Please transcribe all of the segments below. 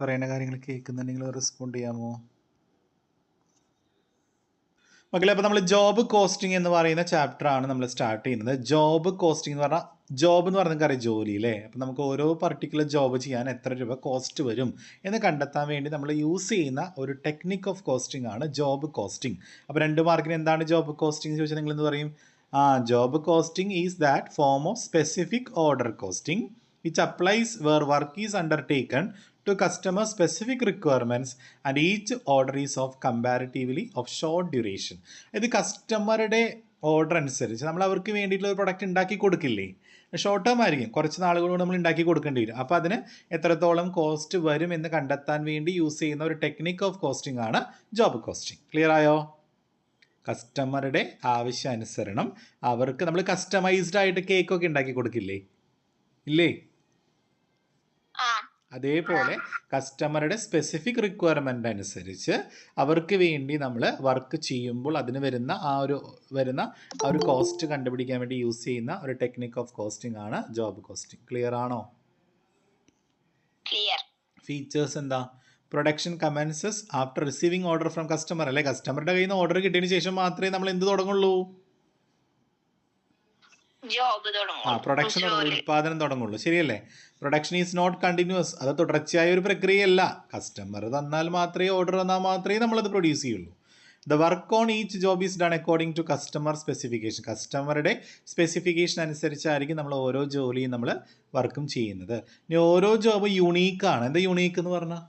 പറയുന്ന കാര്യങ്ങൾ കേൾക്കുന്നുണ്ടെങ്കിൽ റെസ്പോണ്ട് ചെയ്യാമോ മക്കളെ? അപ്പോൾ നമ്മൾ ജോബ് കോസ്റ്റിംഗ് എന്ന് പറയുന്ന ചാപ്റ്റർ ആണ് നമ്മൾ സ്റ്റാർട്ട് ചെയ്യുന്നത്. ജോബ് കോസ്റ്റിംഗ് എന്ന് പറഞ്ഞാൽ ജോബ് എന്ന് പറഞ്ഞാൽ അറിയാം ജോലി അല്ലേ. അപ്പോൾ നമുക്ക് ഓരോ പർട്ടിക്കുലർ ജോബ് ചെയ്യാൻ എത്ര രൂപ കോസ്റ്റ് വരും എന്ന് കണ്ടെത്താൻ വേണ്ടി നമ്മൾ യൂസ് ചെയ്യുന്ന ഒരു ടെക്നിക് ഓഫ് കോസ്റ്റിംഗ് ആണ് ജോബ് കോസ്റ്റിംഗ്. അപ്പോൾ 2 മാർക്കിന് എന്താണ് ജോബ് കോസ്റ്റിംഗ് ചോദിച്ചാൽ നിങ്ങൾ എന്ത് പറയും? Job costing is that form of specific order costing which applies where work is undertaken to customer specific requirements and each order is of comparatively of short duration. ഇത് കസ്റ്റമറുടെ order അനുസരിച്ച് നമ്മൾ അവർക്ക് വേണ്ടിയിട്ടുള്ള ഒരു പ്രൊഡക്റ്റ് ഉണ്ടാക്കി കൊടുക്കില്ലേ, ഷോർട്ട് ടേം ആയിരിക്കും, കുറച്ച് നാളുകൾ കൊണ്ട് നമ്മൾ ഉണ്ടാക്കി കൊടുക്കേണ്ടി വരും. അപ്പോൾ അതിന് എത്രത്തോളം കോസ്റ്റ് വരും എന്ന് കണ്ടെത്താൻ വേണ്ടി യൂസ് ചെയ്യുന്ന ഒരു ടെക്നിക് ഓഫ് കോസ്റ്റിംഗ് ആണ് ജോബ് കോസ്റ്റിംഗ്. ക്ലിയർ ആയോ? കസ്റ്റമറുടെ ആവശ്യാനുസരണം അവർക്ക് നമ്മൾ കസ്റ്റമൈസ്ഡ് ആയിട്ട് കേക്കൊക്കെ ഉണ്ടാക്കി കൊടുക്കില്ലേ, ഇല്ലേ? അതേപോലെ കസ്റ്റമറുടെ സ്പെസിഫിക് റിക്വയർമെൻ്റ് അനുസരിച്ച് അവർക്ക് വേണ്ടി നമ്മൾ വർക്ക് ചെയ്യുമ്പോൾ അതിന് വരുന്ന ആ ഒരു കോസ്റ്റ് കണ്ടുപിടിക്കാൻ വേണ്ടി യൂസ് ചെയ്യുന്ന ഒരു ടെക്നിക് ഓഫ് കോസ്റ്റിംഗ് ആണ് ജോബ് കോസ്റ്റിംഗ്. ക്ലിയർ ആണോ? ഫീച്ചേഴ്സ് എന്താ? Production commences after receiving order from customer അല്ലെ. കസ്റ്റമറുടെ കയ്യിൽ നിന്ന് ഓർഡർ കിട്ടിയതിന് ശേഷം മാത്രമേ നമ്മൾ എന്ത് തുടങ്ങുള്ളൂ? പ്രൊഡക്ഷൻ ഉൽപാദനം തുടങ്ങുള്ളൂ. ശരിയല്ലേ? പ്രൊഡക്ഷൻ ഈസ് നോട്ട് കണ്ടിന്യൂസ്, അത് തുടർച്ചയായ ഒരു പ്രക്രിയയല്ല. കസ്റ്റമർ തന്നാൽ മാത്രമേ, ഓർഡർ തന്നാൽ മാത്രമേ നമ്മളത് പ്രൊഡ്യൂസ് ചെയ്യുള്ളൂ. The work on each job is done according to customer specification. കസ്റ്റമറുടെ സ്പെസിഫിക്കേഷൻ അനുസരിച്ചായിരിക്കും നമ്മൾ ഓരോ ജോലിയും നമ്മൾ വർക്കും ചെയ്യുന്നത്. ഇനി ഓരോ ജോബ് യുണീക്കാണ്. എന്താ യുണീക്ക് എന്ന് പറഞ്ഞാൽ?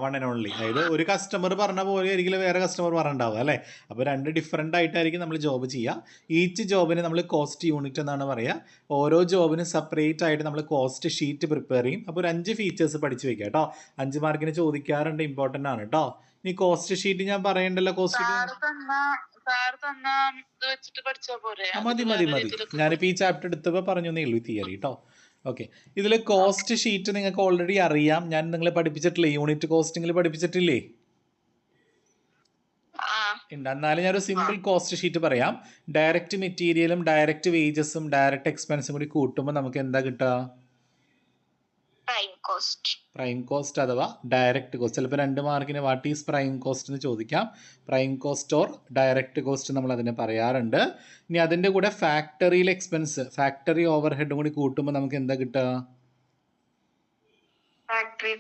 One and only. അതായത് ഒരു കസ്റ്റമർ പറഞ്ഞ പോലെ ആയിരിക്കില്ല വേറെ കസ്റ്റമർ പറഞ്ഞിട്ടുണ്ടാവുക അല്ലേ. അപ്പോൾ 2 ഡിഫറെൻ്റ് ആയിട്ടായിരിക്കും നമ്മൾ ജോബ് ചെയ്യുക. ഈച്ച് ജോബിന് നമ്മൾ കോസ്റ്റ് യൂണിറ്റ് എന്നാണ് പറയുക. ഓരോ ജോബിനും സെപ്പറേറ്റ് ആയിട്ട് നമ്മൾ കോസ്റ്റ് ഷീറ്റ് പ്രിപ്പയർ ചെയ്യും. അപ്പോൾ ഒരു 5 ഫീച്ചേഴ്സ് പഠിച്ച് വെക്കുക കേട്ടോ. 5 മാർക്കിന് ചോദിക്കാറുണ്ട്, ഇമ്പോർട്ടൻ്റ് ആണ് കേട്ടോ. ഇനി കോസ്റ്റ് ഷീറ്റ് ഞാൻ പറയണ്ടല്ലോ. കോസ്റ്റ് മതി. ഞാനിപ്പോൾ ഈ ചാപ്റ്റർ എടുത്തപ്പോൾ പറഞ്ഞു എന്നേ ഉള്ളൂ, തിയറി കേട്ടോ. ഓക്കെ, ഇതിൽ കോസ്റ്റ് ഷീറ്റ് നിങ്ങൾക്ക് ഓൾറെഡി അറിയാം. ഞാൻ നിങ്ങളെ പഠിപ്പിച്ചിട്ടില്ലേ? യൂണിറ്റ് കോസ്റ്റിംഗിൽ പഠിപ്പിച്ചിട്ടില്ലേ? ഉണ്ട്. എന്നാലും ഞാനൊരു സിമ്പിൾ കോസ്റ്റ് ഷീറ്റ് പറയാം. ഡയറക്റ്റ് മെറ്റീരിയലും ഡയറക്റ്റ് വേജസും ഡയറക്റ്റ് എക്സ്പെൻസും കൂടി കൂട്ടുമ്പോൾ നമുക്ക് എന്താ കിട്ടുക? പ്രൈം കോസ്റ്റ് അഥവാ ഡയറക്റ്റ് കോസ്റ്റ്. ചിലപ്പോൾ 2 മാർക്കിന് വാട്ട് ഈസ് പ്രൈം കോസ്റ്റ് എന്ന് ചോദിക്കാം. Prime cost or direct cost നമ്മൾ അതിനെ പറയാറുണ്ട്. ഇനി അതിൻ്റെ കൂടെ ഫാക്ടറിയിലെ എക്സ്പെൻസ്, ഫാക്ടറി ഓവർ ഹെഡും കൂടി കൂട്ടുമ്പോൾ നമുക്ക് എന്താ കിട്ടുക? ഫാക്ടറി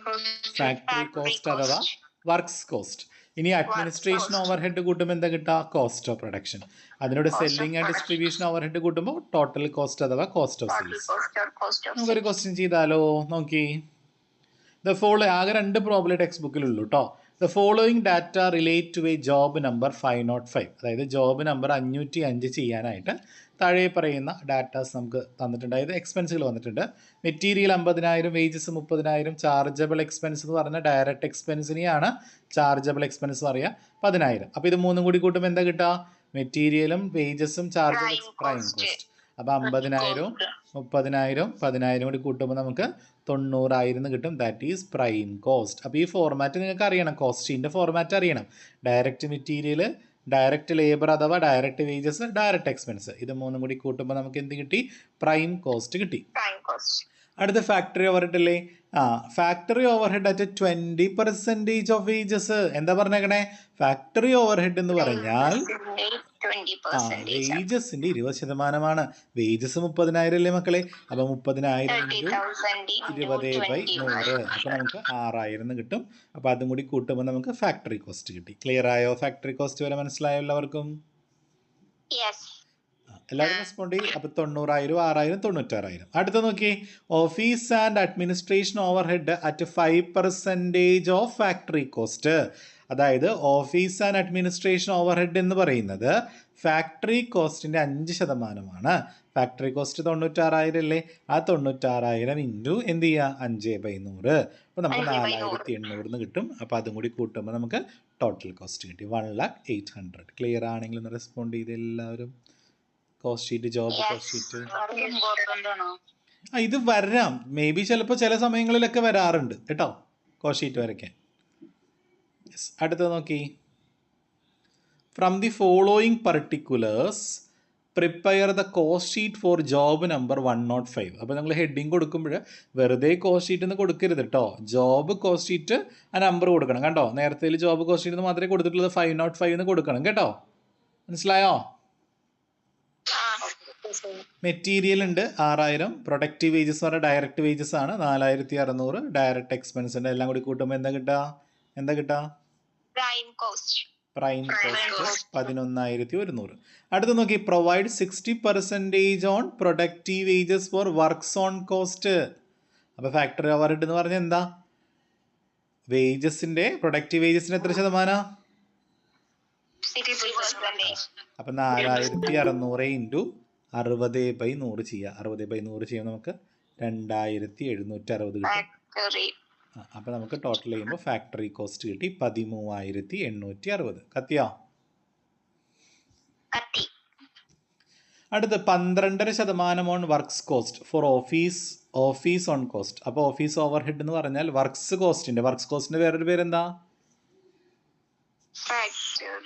കോസ്റ്റ് അഥവാ വർക്ക്സ് കോസ്റ്റ്. ഇനി അഡ്മിനിസ്ട്രേഷൻ ഓവർ ഹെഡ് കൂട്ടുമ്പോൾ എന്താ കിട്ടുക? Cost of production. അതിനോട് selling and distribution over head കൂട്ടുമ്പോൾ ടോട്ടൽ കോസ്റ്റ് അഥവാ കോസ്റ്റ് ഓഫ് സെയിൽസ്. നമുക്കൊരു ക്വസ്റ്റ്യൻ ചെയ്താലോ? നോക്കി. ദ ഫോളോയിങ്, ആകെ 2 പ്രോബ്ലം ടെക്സ്റ്റ് ബുക്കിലുള്ളൂ കേട്ടോ. The following data relate to a job number 505. അതായത് ജോബ് നമ്പർ 505 ചെയ്യാനായിട്ട് താഴെ പറയുന്ന ഡാറ്റാസ് നമുക്ക് തന്നിട്ടുണ്ട്. അതായത് എക്സ്പെൻസുകൾ വന്നിട്ടുണ്ട്. മെറ്റീരിയൽ 50,000, വേജസ് 30,000, ചാർജബിൾ എക്സ്പെൻസ് എന്ന് പറഞ്ഞാൽ ഡയറക്റ്റ് എക്സ്പെൻസിനെയാണ് ചാർജബിൾ എക്സ്പെൻസ് പറയുക 10,000. അപ്പോൾ ഇത് 3 കൂടി കൂട്ടുമ്പോൾ എന്താ കിട്ടുക? മെറ്റീരിയലും വേജസും ചാർജബിൾ പ്രൈം കോസ്റ്റ്. അപ്പോൾ 50,000, 30,000, 10,000 കൂടി കൂട്ടുമ്പോൾ നമുക്ക് 90,000 കിട്ടും. That is prime cost. അപ്പോൾ ഈ ഫോർമാറ്റ് നിങ്ങൾക്ക് അറിയണം, കോസ്റ്റിൻ്റെ ഫോർമാറ്റ് അറിയണം. ഡയറക്റ്റ് മെറ്റീരിയൽ, ഡയറക്റ്റ് ലേബർ അഥവാ ഡയറക്റ്റ് വേജസ്, ഡയറക്റ്റ് എക്സ്പെൻസ്, ഇത് 3 കൂടി കൂട്ടുമ്പോൾ നമുക്ക് എന്ത് കിട്ടി? പ്രൈം കോസ്റ്റ് കിട്ടി. അടുത്ത ഫാക്ടറി ഓവർ ഹെഡ് അല്ലേ. Factory over head at 20% of wages. എന്താ പറഞ്ഞേക്കണേ? ഫാക്ടറി ഓവർ ഹെഡ് എന്ന് പറഞ്ഞാൽ വേജസിന്റെ 20%. വേജസ് 30,000 അല്ലേ മക്കളെ. അപ്പൊ 30,000 20/100. അപ്പൊ നമുക്ക് 6,000 കിട്ടും. അപ്പൊ അതും കൂടി കൂട്ടുമ്പോൾ നമുക്ക് ഫാക്ടറി കോസ്റ്റ് കിട്ടി. ക്ലിയർ ആയോ? ഫാക്ടറി കോസ്റ്റ് വരെ മനസ്സിലായോ എല്ലാവർക്കും? എല്ലാവരും റെസ്പോണ്ട് ചെയ്യും. അപ്പോൾ 90,000, 6,000, 96,000. അടുത്ത നോക്കി. Office and administration overhead at 5% of factory cost. അതായത് office and administration overhead എന്ന് പറയുന്നത് ഫാക്ടറി കോസ്റ്റിൻ്റെ 5%. ഫാക്ടറി കോസ്റ്റ് 96,000 അല്ലേ. ആ 96,000 ഇൻറ്റു എന്ത് ചെയ്യുക? 5/100. അപ്പോൾ നമുക്ക് 4,800 കിട്ടും. അപ്പോൾ അതും കൂടി കൂട്ടുമ്പോൾ നമുക്ക് ടോട്ടൽ കോസ്റ്റ് കിട്ടി 1,08,000. ക്ലിയർ ആണെങ്കിൽ ഒന്ന് റെസ്പോണ്ട് ചെയ്ത് എല്ലാവരും. Cost sheet, job cost sheet ഇത് വരാം. മേ ബി ചിലപ്പോൾ ചില സമയങ്ങളിലൊക്കെ വരാറുണ്ട് കേട്ടോ കോസ്റ്റ് ഷീറ്റ് വരയ്ക്കാൻ. അടുത്തത് നോക്കി. From the following particulars prepare the cost sheet for job number 105. അപ്പോൾ നിങ്ങൾ ഹെഡിങ് കൊടുക്കുമ്പോൾ വെറുതെ കോസ്റ്റ് ഷീറ്റ് എന്ന് കൊടുക്കരുത് കേട്ടോ. ജോബ് കോസ്റ്റ് ഷീറ്റ് ആ നമ്പർ കൊടുക്കണം കണ്ടോ. നേരത്തെ ജോബ് കോസ്റ്റ് ഷീറ്റ് എന്ന് മാത്രമേ കൊടുത്തിട്ടുള്ളത് 505 എന്ന് കൊടുക്കണം കേട്ടോ. മനസ്സിലായോ? മെറ്റീരിയൽ ഉണ്ട് 6000. പ്രൊഡക്റ്റീവ് വേജസ് പറഞ്ഞാൽ ഡയറക്റ്റ് വേജസ് ആണ് 4600. ഡയറക്റ്റ് എക്സ്പെൻസ് ഉണ്ട്. എല്ലാം കൂടി കൂട്ടുമ്പോൾ എന്താ കിട്ടുക? Prime cost 11100. അടുത്ത് നോക്കി, provide 60% on productive wages four works on cost. അപ്പോൾ ഫാക്ടറി ഓവർഹെഡ് എന്ന് പറഞ്ഞാൽ എന്താ? വേജസിന്റെ പ്രൊഡക്റ്റീവ് വേജസിന് എത്ര ശതമാനം? അപ്പം 4600 ഇൻറ്റു 60/100 ചെയ്യുക. 60/100 ചെയ്യുമ്പോൾ നമുക്ക് 2760 കിട്ടും. അപ്പം നമുക്ക് ടോട്ടൽ ചെയ്യുമ്പോൾ ഫാക്ടറി കോസ്റ്റ് കിട്ടി 13860. കത്തിയോ? അടുത്ത് 12% on works cost for office on cost. അപ്പോൾ ഓഫീസ് ഓവർ ഹെഡ് എന്ന് പറഞ്ഞാൽ വർക്ക്സ് കോസ്റ്റിന്റെ വേറൊരു പേരെന്താ?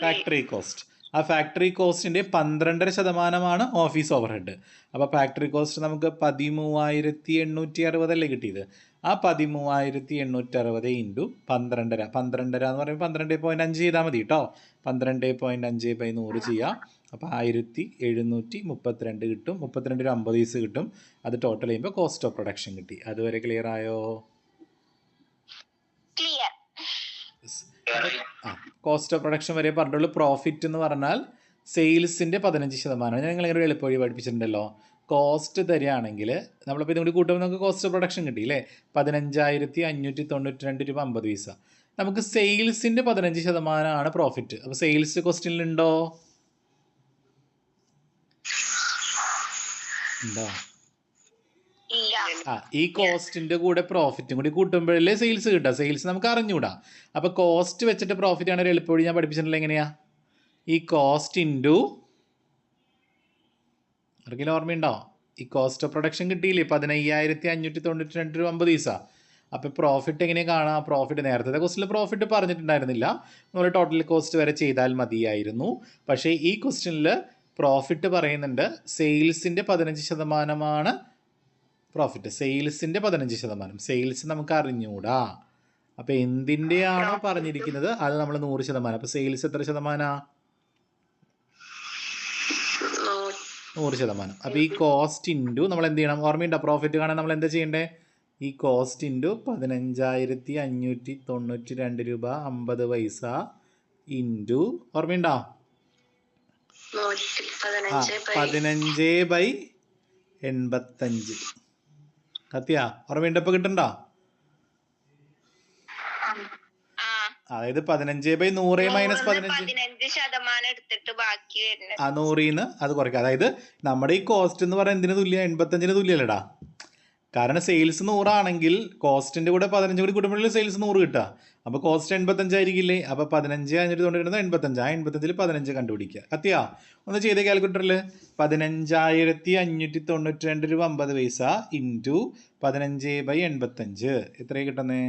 Factory cost. ആ ഫാക്ടറി കോസ്റ്റിന്റെ 12% ഓഫീസ് ഓവർ ഹെഡ്. അപ്പോൾ ഫാക്ടറി കോസ്റ്റ് നമുക്ക് 13860 അല്ലേ കിട്ടിയത്. ആ 13860 ഇൻറ്റു 12 എന്ന് പറയുമ്പോൾ 12.5 ചെയ്താൽ മതി കേട്ടോ. 12.5/100 ചെയ്യാം. അപ്പോൾ 1732 കിട്ടും. 32 50 പൈസ കിട്ടും. അത് ടോട്ടൽ ചെയ്യുമ്പോൾ കോസ്റ്റ് ഓഫ് പ്രൊഡക്ഷൻ കിട്ടി. അതുവരെ ക്ലിയർ ആയോ? കോസ്റ്റ് ഓഫ് പ്രൊഡക്ഷൻ വരെ പറഞ്ഞുള്ളൂ. പ്രോഫിറ്റ് എന്ന് പറഞ്ഞാൽ സെയിൽസിൻ്റെ 15%. ഞാൻ നിങ്ങളിങ്ങനെ ഒരു എളുപ്പവഴി പഠിപ്പിച്ചിട്ടുണ്ടല്ലോ. കോസ്റ്റ് തരികയാണെങ്കിൽ നമ്മളിപ്പോൾ ഇതും കൂടി കൂട്ടുമ്പോൾ നമുക്ക് കോസ്റ്റ് ഓഫ് പ്രൊഡക്ഷൻ കിട്ടി അല്ലേ. 15,592 രൂപ 50 പൈസ. നമുക്ക് സെയിൽസിൻ്റെ 15% പ്രോഫിറ്റ്. അപ്പോൾ സെയിൽസ് ക്വസ്റ്റ്യനിലുണ്ടോ? ഉണ്ടോ? ഈ കോസ്റ്റിന്റെ കൂടെ പ്രോഫിറ്റും കൂടി കൂട്ടുമ്പോഴല്ലേ സെയിൽസ് കിട്ടുക. സെയിൽസ് നമുക്ക് അറിഞ്ഞൂടാ. അപ്പോൾ കോസ്റ്റ് വെച്ചിട്ട് പ്രോഫിറ്റ് ആണ് ഒരു എളുപ്പവഴി ഞാൻ പഠിപ്പിച്ചിട്ടുള്ളത്. എങ്ങനെയാ? ഈ കോസ്റ്റ് ഇൻറ്റു ആർക്കെങ്കിലും ഓർമ്മയുണ്ടോ? ഈ കോസ്റ്റ് ഓഫ് പ്രൊഡക്ഷൻ കിട്ടിയില്ലേ 15,592 രൂപ 50 പൈസ. അപ്പോൾ പ്രോഫിറ്റ് എങ്ങനെയാണ് കാണാം? പ്രോഫിറ്റ് നേരത്തെ ക്വസ്റ്റിൽ പ്രോഫിറ്റ് പറഞ്ഞിട്ടുണ്ടായിരുന്നില്ല. നമ്മൾ ടോട്ടൽ കോസ്റ്റ് വരെ ചെയ്താൽ മതിയായിരുന്നു. പക്ഷേ ഈ ക്വസ്റ്റ്യനിൽ പ്രോഫിറ്റ് പറയുന്നുണ്ട് സെയിൽസിൻ്റെ 15% പ്രോഫിറ്റ്. സെയിൽസിൻ്റെ 15%. സെയിൽസ് നമുക്ക് അറിഞ്ഞൂടാ. അപ്പോൾ എന്തിൻ്റെയാണോ പറഞ്ഞിരിക്കുന്നത് അത് നമ്മൾ 100%. അപ്പോൾ സെയിൽസ് എത്ര ശതമാനമാണ്? 100%. അപ്പോൾ ഈ കോസ്റ്റ് ഇൻറ്റു നമ്മൾ എന്ത് ചെയ്യണം? ഓർമ്മയുണ്ടോ? പ്രോഫിറ്റ് കാണാൻ നമ്മൾ എന്താ ചെയ്യേണ്ടത്? ഈ കോസ്റ്റ് ഇൻറ്റു 15,592 രൂപ 50 പൈസ ഇൻറ്റു ഓർമ്മയുണ്ടോ? 15/85. കത്തിയാ? ഓർമ്മയുണ്ടോ? ഇപ്പോൾ കിട്ടണ്ടോ? അതായത് 15/100 മൈനസ് 15 100 അത് കുറയ്ക്കുക. അതായത് നമ്മുടെ ഈ കോസ്റ്റ് എന്ന് പറയുന്നത് എന്തിനു തുല്യം? 85 തുല്യമല്ലടാ. കാരണം സെയിൽസ് 100 ആണെങ്കിൽ കോസ്റ്റിന്റെ കൂടെ 15 കൂടി കൂട്ടുമ്പോഴേ സെയിൽസ് 100 കിട്ടുക. അപ്പോൾ കോസ്റ്റ് 85 ആയിരിക്കില്ലേ. അപ്പോൾ 15,592 85. ആ 85 15 കണ്ടുപിടിക്കുക. കത്തിയാ? ഒന്ന് ചെയ്ത കാൽക്കുലേറ്ററിൽ 15,592 രൂപ 50 പൈസ ഇൻറ്റു 15/85 എത്രയാണ് കിട്ടുന്നേ?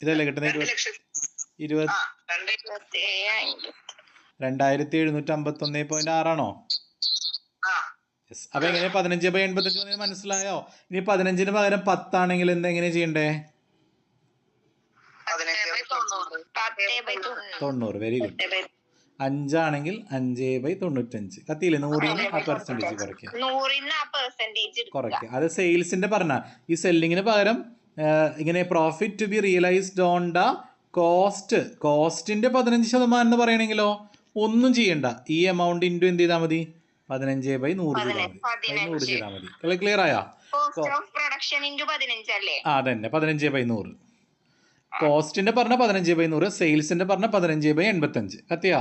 ഇതല്ലേ കിട്ടുന്നത്? 2751.6 ആണോ? യെസ്. അപ്പോൾ എങ്ങനെ 15/85 മനസ്സിലായോ? ഇനി 15-ന് പകരം 10 ആണെങ്കിൽ എങ്ങനെ ചെയ്യണ്ടേ? 90. Very good. 5 ആണെങ്കിൽ 5/95. കത്തിയില്ലേ? 100-ന് ആ പെർസെൻറ്റേജ് കുറയ്ക്കുക. അത് സെയിൽസിന്റെ പറഞ്ഞ ഈ സെല്ലിങ്ങിന് പകരം ഇങ്ങനെ profit to be realised on the കോസ്റ്റിന്റെ 15% എന്ന് പറയണമെങ്കിലോ ഒന്നും ചെയ്യണ്ട. ഈ എമൗണ്ട് ഇൻറ്റു എന്ത് ചെയ്താൽ മതി? 15/100 ചെയ്താൽ മതി. ക്ലിയർ ആയോ? അതന്നെ 15/100. കോസ്റ്റിന്റെ പറഞ്ഞ 15/100, സെയിൽസിന്റെ പറഞ്ഞ 15/85. കത്തിയാ?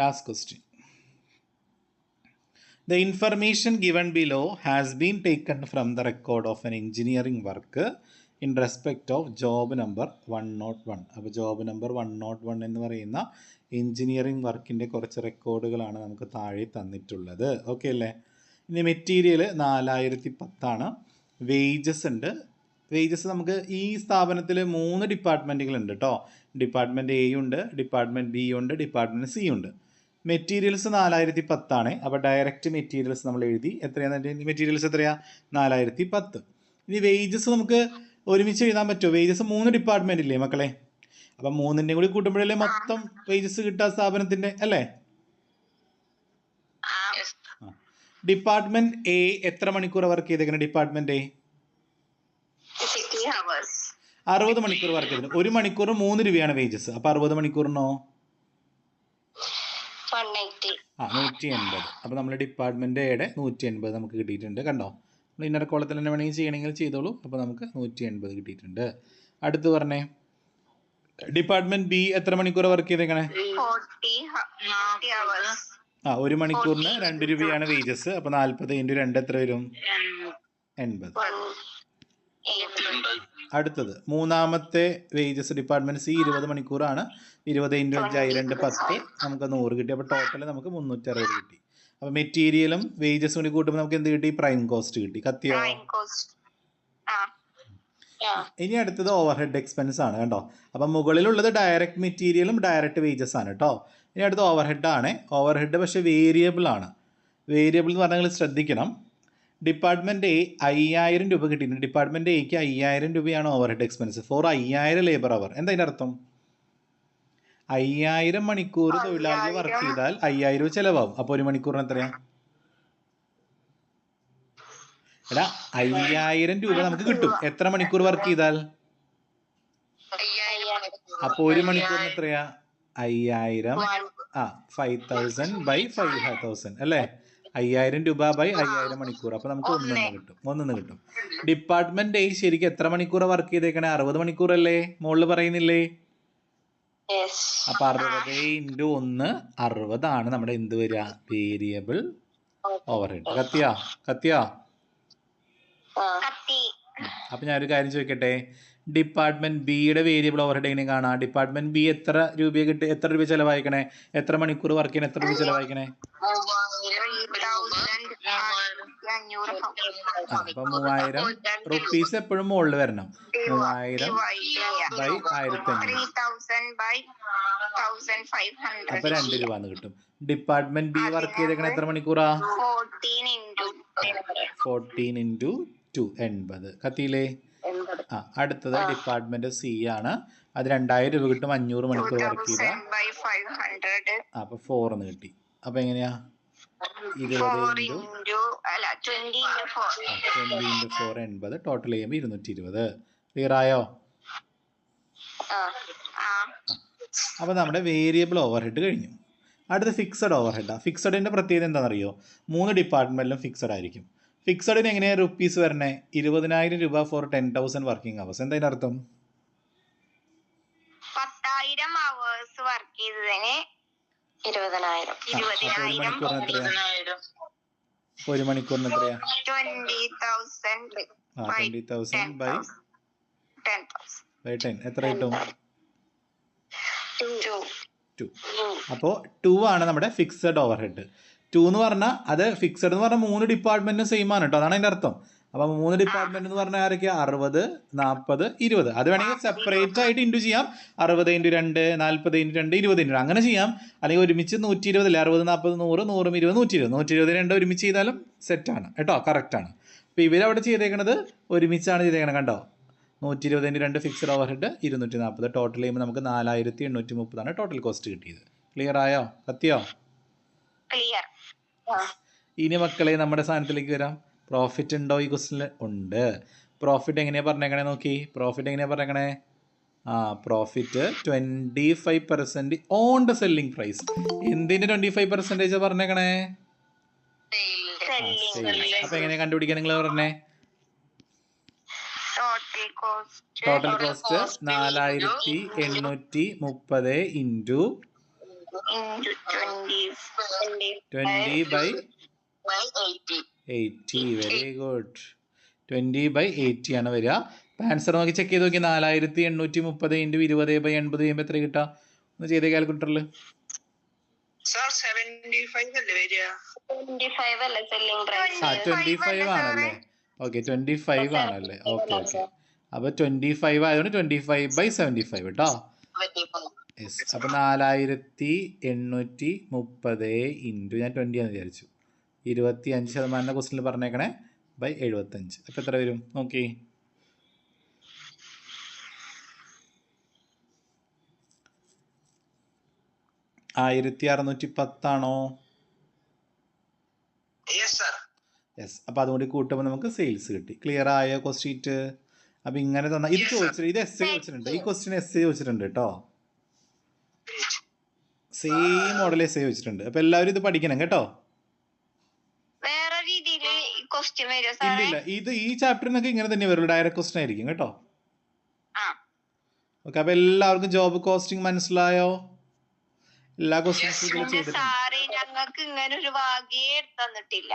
Last question. The information given below has been taken from the record of an engineering work in respect of job number 101. അപ്പോൾ ജോബ് നമ്പർ 101 എന്ന് പറയുന്ന എഞ്ചിനീയറിംഗ് വർക്കിൻ്റെ കുറച്ച് റെക്കോർഡുകളാണ് നമുക്ക് താഴെ തന്നിട്ടുള്ളത്. ഓക്കെ അല്ലേ? ഇനി മെറ്റീരിയൽ 4010 ആണ്. വേജസ് ഉണ്ട് വേജസ് നമുക്ക് ഈ സ്ഥാപനത്തിൽ 3 ഡിപ്പാർട്ട്മെൻറ്റുകളുണ്ട് കേട്ടോ. ഡിപ്പാർട്ട്മെൻറ്റ് എ ഉണ്ട്, ഡിപ്പാർട്ട്മെൻറ്റ് ബി ഉണ്ട്, ഡിപ്പാർട്ട്മെൻറ്റ് സി ഉണ്ട്. മെറ്റീരിയൽസ് 4010 അപ്പോൾ ഡയറക്റ്റ് മെറ്റീരിയൽസ് നമ്മൾ എഴുതി. എത്രയാണ് മെറ്റീരിയൽസ് എത്രയാണ്? 4010. ഇനി വേജസ് നമുക്ക് ഒരുമിച്ച് എഴുതാൻ പറ്റുമോ? വേജസ് 3 ഡിപ്പാർട്ട്മെൻറ്റ് ഇല്ലേ മക്കളെ? അപ്പം 3ൻ്റെയും കൂടി കൂട്ടുമ്പോഴല്ലേ മൊത്തം വേജസ് കിട്ടുക സ്ഥാപനത്തിൻ്റെ, അല്ലേ? ഡിപ്പാർട്ട്മെൻറ്റ് എ എത്ര മണിക്കൂർ വർക്ക് ചെയ്തേക്കണം? ഡിപ്പാർട്ട്മെൻറ്റ് എ 60 മണിക്കൂർ വർക്ക് ചെയ്തിട്ടുണ്ട്. 1 മണിക്കൂർ 3 രൂപയാണ് വേജസ്. അപ്പോൾ 60 മണിക്കൂറിനോ 180. അപ്പോൾ നമ്മൾ ഡിപ്പാർട്ട്മെൻറ്റ് എയുടെ 180 നമുക്ക് കിട്ടിയിട്ടുണ്ട്. കണ്ടോ? നമ്മൾ ഇന്നർ കോളത്തിൽ തന്നെ വേണമെങ്കിൽ ചെയ്യണമെങ്കിൽ ചെയ്തോളൂ. അപ്പോൾ നമുക്ക് 180 കിട്ടിയിട്ടുണ്ട്. അടുത്ത് പറഞ്ഞേ, ഡിപ്പാർട്ട്മെൻറ്റ് ബി എത്ര മണിക്കൂർ വർക്ക് ചെയ്തേക്കണേ? 1 മണിക്കൂറിന് 2 രൂപയാണ് വേജസ്. അപ്പോൾ 40 × 2 എത്ര വരും? 80. അടുത്തത് മൂന്നാമത്തെ വേജസ് ഡിപ്പാർട്ട്മെൻറ്റ് സി 20 മണിക്കൂറാണ്. 20 × 5 10 നമുക്ക് 100 കിട്ടി. അപ്പോൾ ടോട്ടൽ നമുക്ക് 360 കിട്ടി. അപ്പോൾ മെറ്റീരിയലും വേജസും കൂടി കൂട്ടുമ്പോൾ നമുക്ക് എന്ത് കിട്ടി? പ്രൈം കോസ്റ്റ് കിട്ടി. കത്തിയോ? ഇനി അടുത്തത് ഓവർ ഹെഡ് എക്സ്പെൻസ് ആണ് കേട്ടോ. അപ്പം മുകളിലുള്ളത് ഡയറക്റ്റ് മെറ്റീരിയലും ഡയറക്റ്റ് വേജസ് ആണ് കേട്ടോ. ഇനി അടുത്ത ഓവർ ഹെഡ് ആണ്. ഓവർ ഹെഡ് പക്ഷേ വേരിയബിൾ ആണ്. വേരിയബിൾ എന്ന് പറഞ്ഞാൽ നിങ്ങൾ ശ്രദ്ധിക്കണം. ഡിപ്പാർട്ട്മെൻറ്റ് എ 5000 രൂപ കിട്ടിയിട്ടുണ്ട്. ഡിപ്പാർട്ട്മെൻറ്റ് എക്ക് 5000 രൂപയാണ് over head expense four 5000 labour hour. എന്താ അതിൻ്റെ അർത്ഥം? 5000 മണിക്കൂർ തൊഴിലാളി വർക്ക് ചെയ്താൽ 5000 രൂപ ചിലവാകും. അപ്പോൾ 1 മണിക്കൂറിന് എത്രയാണ്? എടാ 5000 രൂപ നമുക്ക് കിട്ടും എത്ര മണിക്കൂർ വർക്ക് ചെയ്താൽ? അപ്പോൾ 1 മണിക്കൂറിന് എത്രയാ? 5000 5000 / 5000 അല്ലേ? 5000 രൂപ / 5000 മണിക്കൂർ. അപ്പോൾ നമുക്ക് 1 കിട്ടും. ഡിപ്പാർട്ട്മെൻറ്റ് എ ശരിക്കും എത്ര മണിക്കൂർ വർക്ക് ചെയ്തേക്കണേ? 60 മണിക്കൂർ അല്ലേ മുകളിൽ പറയുന്നില്ലേ? അപ്പോൾ 60 × 1 60 ആണ് നമ്മുടെ എന്ത് വരിക? Variable overhead. കത്തിയാ? അപ്പം ഞാനൊരു കാര്യം ചോദിക്കട്ടെ, ഡിപ്പാർട്ട്മെൻറ്റ് ബിയുടെ വേരിയബിൾ ഓവർ ഹെഡ് എങ്ങനെ കാണാം? ഡിപ്പാർട്ട്മെൻറ്റ് ബി എത്ര രൂപ ചിലവായിക്കണേ? എത്ര മണിക്കൂർ വർക്ക് ചെയ്യണേ? എത്ര രൂപ ചിലവായിക്കണേ? അപ്പം 3000 റുപ്പീസ് എപ്പോഴും മുകളിൽ വരണം. 3000 / 1500 അപ്പം 2 രൂപ കിട്ടും. ഡിപ്പാർട്ട്മെൻറ്റ് ബി വർക്ക് ചെയ്തേക്കണ എത്ര മണിക്കൂറാ? 14 × 2 80. കത്തിയില്ലേ? അടുത്തത് ഡിപ്പാർട്ട്മെൻറ്റ് സി ആണ്. അത് 2000 രൂപ കിട്ടും 500 മണിക്കൂർ വർക്ക് ചെയ്താൽ. അപ്പോൾ 4 എന്ന് കിട്ടി. അപ്പോൾ എങ്ങനെയാ? 20 × 4 80. ടോട്ടൽ ചെയ്യുമ്പോൾ 220. ക്ലിയർ ആയോ? അപ്പോൾ നമ്മുടെ വേരിയബിൾ ഓവർ ഹെഡ് കഴിഞ്ഞു. അടുത്ത ഫിക്സഡ് ഓവർ ഹെഡാണ്. ഫിക്സഡിൻ്റെ പ്രത്യേകത എന്താണെന്നറിയോ? 3 ഡിപ്പാർട്ട്മെൻറ്റിലും ഫിക്സഡ് ആയിരിക്കും. ഫിക്സഡിന് എങ്ങനെയാണ് റുപ്പീസ് വരണേ? 20000 രൂപ ഫോർ 10,000 വർക്കിംഗ് അവേഴ്സ്. എന്താ അതിൻ്റെ അർത്ഥം? 10,000 അവേഴ്സ് വർക്ക് ചെയ്തതിന് 20,000. 1 മണിക്കൂറിന് എത്രയാ? 20,000 / 10. എത്ര കിട്ടും? 2. 2. അപ്പോൾ 2 ആണ് നമ്മുടെ ഫിക്സഡ് ഓവർ ഹെഡ്. 2 എന്ന് പറഞ്ഞാൽ അത് ഫിക്സഡ് എന്ന് പറഞ്ഞാൽ 3 ഡിപ്പാർട്ട്മെൻറ്റും സെയിം ആണ് കേട്ടോ. അതാണ് അതിൻ്റെ അർത്ഥം. അപ്പം 3 ഡിപ്പാർട്ട്മെൻറ്റ് എന്ന് പറഞ്ഞാൽ ആരൊക്കെയാ? 60 40 20. അത് വേണമെങ്കിൽ സെപ്പറേറ്റ് ആയിട്ട് ഇൻറ്റു ചെയ്യാം. 60 × 2 40 × 2 20 × അങ്ങനെ ചെയ്യാം. അല്ലെങ്കിൽ ഒരുമിച്ച് 120 അല്ലേ? 60 40 100 100 20 120 2 ഒരുമിച്ച് ചെയ്താലും സെറ്റാണ് കേട്ടോ. കറക്റ്റാണ്. അപ്പോൾ ഇവരവിടെ ചെയ്തേക്കണത് ഒരുമിച്ചാണ് ചെയ്തേക്കണം. കണ്ടോ? 120 × 2 ഫിക്സഡ് ഓവർ ഹെഡ് 240. ടോട്ടൽ ചെയ്യുമ്പോൾ നമുക്ക് 4830 ടോട്ടൽ കോസ്റ്റ് കിട്ടിയത്. ക്ലിയർ ആയോ? കത്തിയോ? ഇനി മക്കളെ നമ്മുടെ സാധനത്തിലേക്ക് വരാം. പ്രോഫിറ്റ് ഉണ്ടോ ഈ ക്വസ്റ്റിനിൽ? ഉണ്ട്. പ്രോഫിറ്റ് എങ്ങനെയാണ് പറഞ്ഞേക്കണേ നോക്കി. പ്രോഫിറ്റ് എങ്ങനെയാണ് പറഞ്ഞേക്കണേ? Profit 25% on the selling price. എന്തിൻ്റെ 25% പറഞ്ഞേക്കണേ? അപ്പം എങ്ങനെയാണ് കണ്ടുപിടിക്കാൻ നിങ്ങൾ പറഞ്ഞേ? Total cost 4830 × 20/80. Very good. 20/80 ആണ് വരിക. ആൻസർ നോക്കി ചെക്ക് ചെയ്ത് നോക്കി. 4830 × 20/80 ചെയ്യുമ്പോൾ എത്ര കിട്ടാം? ഒന്ന് ചെയ്തേ കാൽക്കുലേറ്ററിൽ. 25 ആണല്ലേ? ഓക്കെ 25 ആണല്ലേ? ഓക്കെ. അപ്പോൾ 25 ആയതുകൊണ്ട് 25/75 കേട്ടോ. യെസ്. അപ്പോൾ 4830 ഇൻറ്റു ഞാൻ 20 എന്ന് വിചാരിച്ചു 25% ക്വസ്റ്റിനിൽ പറഞ്ഞേക്കണേ ബൈ 75. അപ്പോൾ എത്ര വരും നോക്കി. 1610 ആണോ? യെസ്. അപ്പോൾ അതുകൊണ്ട് കൂട്ടുമ്പോൾ നമുക്ക് സെയിൽസ് കിട്ടി. ക്ലിയർ ആയോ ക്വസ്റ്റ്യൻ? അപ്പോൾ ഇങ്ങനെ തന്ന ഇത് ചോദിച്ചിട്ട് ഇത് എസ് എ ചോദിച്ചിട്ടുണ്ട്. ഈ ക്വസ്റ്റ്യൻ എസ് എ ചോദിച്ചിട്ടുണ്ട് കേട്ടോ. സെയിം മോഡൽ എസ് എ ചോദിച്ചിട്ടുണ്ട്. അപ്പോൾ എല്ലാവരും ഇത് പഠിക്കണം കേട്ടോ. വേറെ രീതിയിൽ ക്വസ്റ്റ്യൻ വരും ഇല്ല ഇത് ഈ ചാപ്റ്ററിനൊക്കെ ഇങ്ങനെ തന്നെ വരുള്ളൂ. ഡയറക്റ്റ് ക്വസ്റ്റ്യൻ ആയിരിക്കും കേട്ടോ. ഓക്കെ. അപ്പോൾ എല്ലാവർക്കും ജോബ് കോസ്റ്റിംഗ് മനസ്സിലായോ? എല്ലാ ക്വസ്റ്റ്യൻസും സാറേ ഞങ്ങൾക്ക് ഇങ്ങനെ ഒരു ഭാഗ്യേ തന്നിട്ടില്ല.